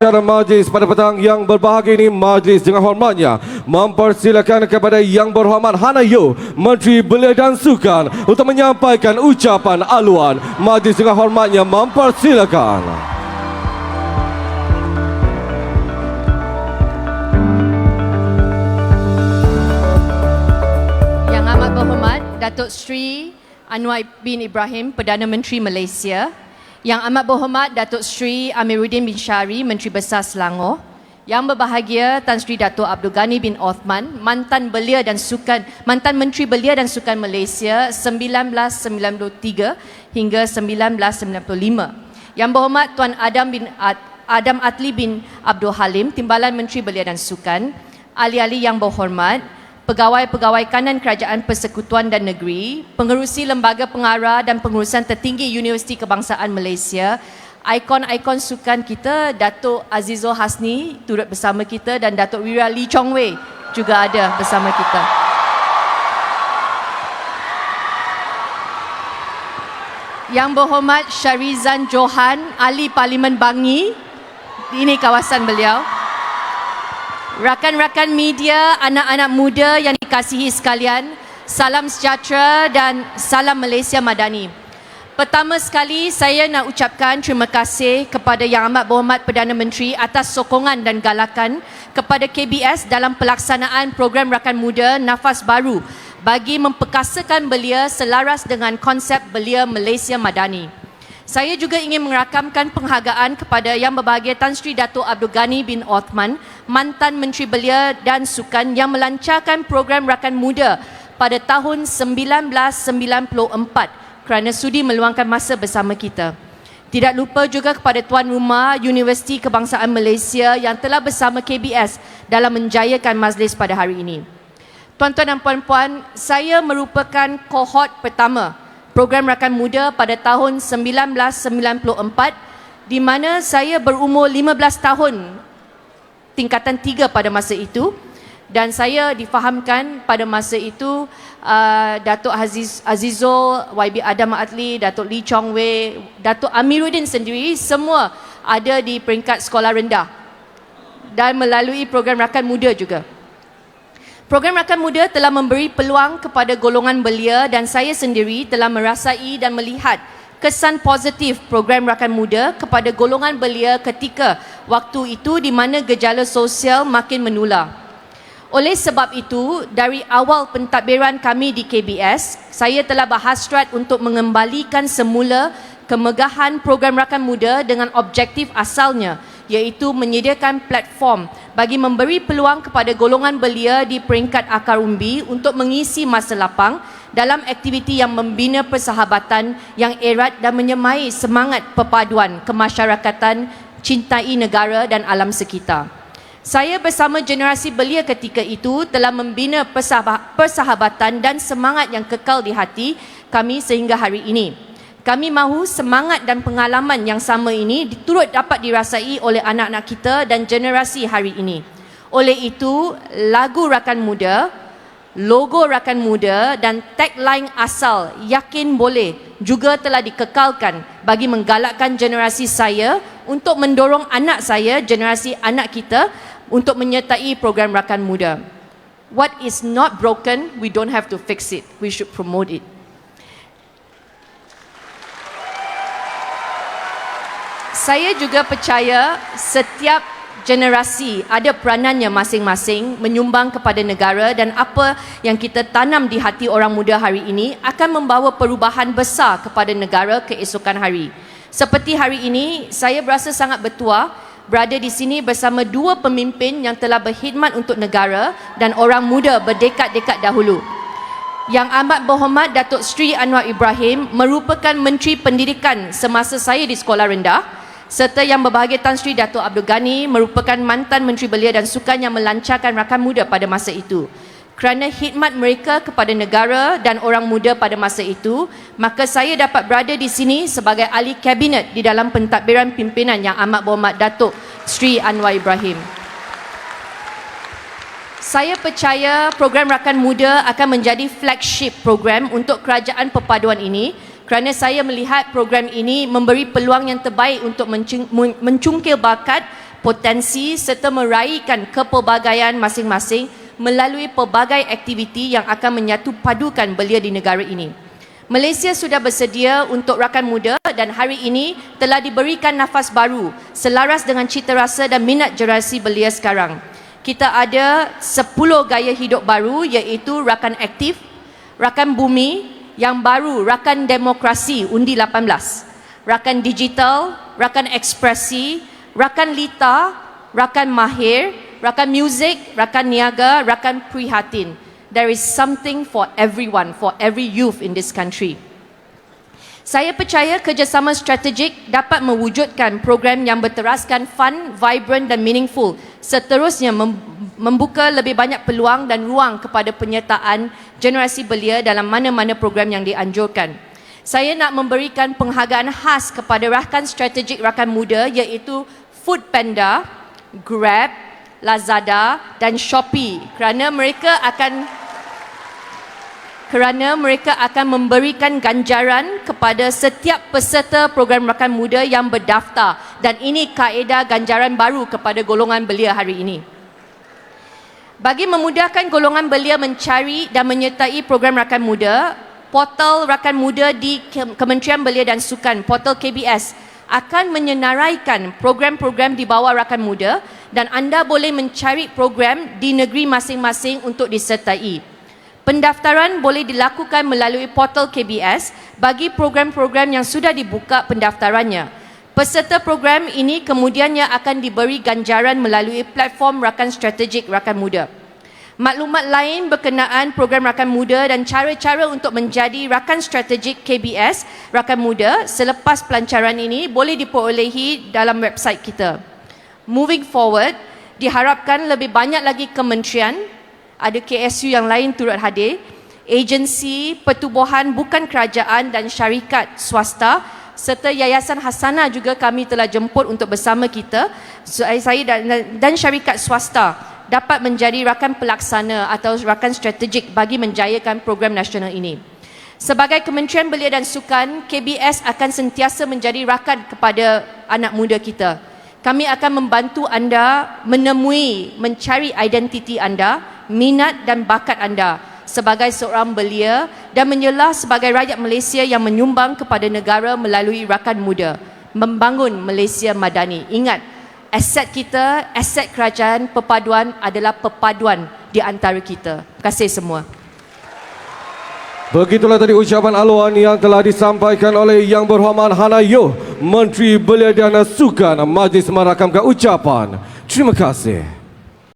Dalam majlis pada petang yang berbahagia ini, majlis dengan hormatnya mempersilakan kepada Yang Berhormat Hanayo, Menteri Belia dan Sukan untuk menyampaikan ucapan aluan. Majlis dengan hormatnya mempersilakan. Yang Amat Berhormat Datuk Seri Anwar bin Ibrahim, Perdana Menteri Malaysia. Yang Amat Berhormat Datuk Seri Amiruddin bin Syari, Menteri Besar Selangor. Yang berbahagia Tan Sri Dato' Abdul Ghani bin Othman, mantan Menteri Belia dan Sukan Malaysia 1993 hingga 1995. Yang Berhormat Tuan Adam Atli bin Abdul Halim, Timbalan Menteri Belia dan Sukan. Ahli-ahli yang berhormat, pegawai-pegawai kanan Kerajaan Persekutuan dan Negeri, pengerusi lembaga pengarah dan pengurusan tertinggi Universiti Kebangsaan Malaysia, ikon-ikon sukan kita, Datuk Azizul Hasni turut bersama kita dan Datuk Wira Lee Chong Wei juga ada bersama kita. Yang Berhormat Syarizan Johan, Ahli Parlimen Bangi, ini kawasan beliau. Rakan-rakan media, anak-anak muda yang dikasihi sekalian, salam sejahtera dan salam Malaysia Madani. Pertama sekali, saya nak ucapkan terima kasih kepada Yang Amat Berhormat Perdana Menteri atas sokongan dan galakan kepada KBS dalam pelaksanaan program Rakan Muda Nafas Baru bagi memperkasakan belia selaras dengan konsep Belia Malaysia Madani. Saya juga ingin merakamkan penghargaan kepada Yang Berbahagia Tan Sri Dato' Abdul Ghani bin Othman, mantan Menteri Belia dan Sukan yang melancarkan program Rakan Muda pada tahun 1994 kerana sudi meluangkan masa bersama kita. Tidak lupa juga kepada Tuan Rumah Universiti Kebangsaan Malaysia yang telah bersama KBS dalam menjayakan majlis pada hari ini. Tuan-tuan dan puan-puan, saya merupakan kohort pertama program Rakan Muda pada tahun 1994 di mana saya berumur 15 tahun, tingkatan 3 pada masa itu, dan saya difahamkan pada masa itu Datuk Azizul, YB Adam Atli, Datuk Lee Chong Wei, Datuk Amiruddin sendiri semua ada di peringkat sekolah rendah dan melalui program Rakan Muda juga. Program Rakan Muda telah memberi peluang kepada golongan belia dan saya sendiri telah merasai dan melihat kesan positif program Rakan Muda kepada golongan belia ketika waktu itu di mana gejala sosial makin menular. Oleh sebab itu, dari awal pentadbiran kami di KBS, saya telah berhasrat untuk mengembalikan semula kemegahan program Rakan Muda dengan objektif asalnya, iaitu menyediakan platform bagi memberi peluang kepada golongan belia di peringkat akar umbi untuk mengisi masa lapang dalam aktiviti yang membina persahabatan yang erat dan menyemai semangat perpaduan kemasyarakatan, cintai negara dan alam sekitar. Saya bersama generasi belia ketika itu telah membina persahabatan dan semangat yang kekal di hati kami sehingga hari ini. Kami mahu semangat dan pengalaman yang sama ini turut dapat dirasai oleh anak-anak kita dan generasi hari ini. Oleh itu, lagu Rakan Muda, logo Rakan Muda dan tagline asal Yakin Boleh juga telah dikekalkan bagi menggalakkan generasi saya untuk mendorong anak saya, generasi anak kita untuk menyertai program Rakan Muda. What is not broken, we don't have to fix it. We should promote it. Saya juga percaya setiap generasi ada peranannya masing-masing menyumbang kepada negara dan apa yang kita tanam di hati orang muda hari ini akan membawa perubahan besar kepada negara keesokan hari. Seperti hari ini, saya berasa sangat bertuah berada di sini bersama dua pemimpin yang telah berkhidmat untuk negara dan orang muda berdekad-dekad dahulu. Yang Amat Berhormat Datuk Seri Anwar Ibrahim merupakan Menteri Pendidikan semasa saya di sekolah rendah, serta Yang Berbahagia Tan Sri Dato' Abdul Ghani merupakan mantan Menteri Belia dan Sukan yang melancarkan Rakan Muda pada masa itu. Kerana khidmat mereka kepada negara dan orang muda pada masa itu, maka saya dapat berada di sini sebagai ahli kabinet di dalam pentadbiran pimpinan Yang Amat Berhormat Datuk Seri Anwar Ibrahim. Saya percaya program Rakan Muda akan menjadi flagship program untuk kerajaan perpaduan ini kerana saya melihat program ini memberi peluang yang terbaik untuk mencungkil bakat potensi serta meraihkan kepelbagaian masing-masing melalui pelbagai aktiviti yang akan menyatu padukan belia di negara ini. Malaysia sudah bersedia untuk rakan muda dan hari ini telah diberikan nafas baru selaras dengan cita rasa dan minat generasi belia sekarang. Kita ada 10 gaya hidup baru iaitu rakan aktif, rakan bumi, yang baru rakan demokrasi undi 18, rakan digital, rakan ekspresi, rakan lita, rakan mahir, rakan muzik, rakan niaga, rakan prihatin. There is something for everyone, for every youth in this country. Saya percaya kerjasama strategik dapat mewujudkan program yang berteraskan fun, vibrant dan meaningful. Seterusnya membuka lebih banyak peluang dan ruang kepada penyertaan generasi belia dalam mana-mana program yang dianjurkan. Saya nak memberikan penghargaan khas kepada rakan strategik rakan muda iaitu Foodpanda, Grab, Lazada dan Shopee kerana mereka akan memberikan ganjaran kepada setiap peserta program rakan muda yang berdaftar dan ini kaedah ganjaran baru kepada golongan belia hari ini. Bagi memudahkan golongan belia mencari dan menyertai program rakan muda, portal rakan muda di Kementerian Belia dan Sukan, portal KBS, akan menyenaraikan program-program di bawah rakan muda dan anda boleh mencari program di negeri masing-masing untuk disertai. Pendaftaran boleh dilakukan melalui portal KBS bagi program-program yang sudah dibuka pendaftarannya. Peserta program ini kemudiannya akan diberi ganjaran melalui platform rakan strategik rakan muda. Maklumat lain berkenaan program rakan muda dan cara-cara untuk menjadi rakan strategik KBS rakan muda selepas pelancaran ini boleh diperolehi dalam website kita. Moving forward, diharapkan lebih banyak lagi kementerian, ada KSU yang lain turut hadir, agensi, pertubuhan bukan kerajaan dan syarikat swasta serta Yayasan Hasanah juga kami telah jemput untuk bersama kita. Saya dan syarikat swasta dapat menjadi rakan pelaksana atau rakan strategik bagi menjayakan program nasional ini. Sebagai Kementerian Belia dan Sukan, KBS akan sentiasa menjadi rakan kepada anak muda kita. Kami akan membantu anda menemui, mencari identiti anda, minat dan bakat anda sebagai seorang belia dan menyelah sebagai rakyat Malaysia yang menyumbang kepada negara melalui rakan muda, membangun Malaysia madani. Ingat, aset kita, aset kerajaan, perpaduan adalah perpaduan di antara kita. Terima kasih semua. Begitulah tadi ucapan aluan yang telah disampaikan oleh Yang Berhormat Hana Yeoh, Menteri Belia dan Sukan Majlis merakamkan ucapan. Terima kasih.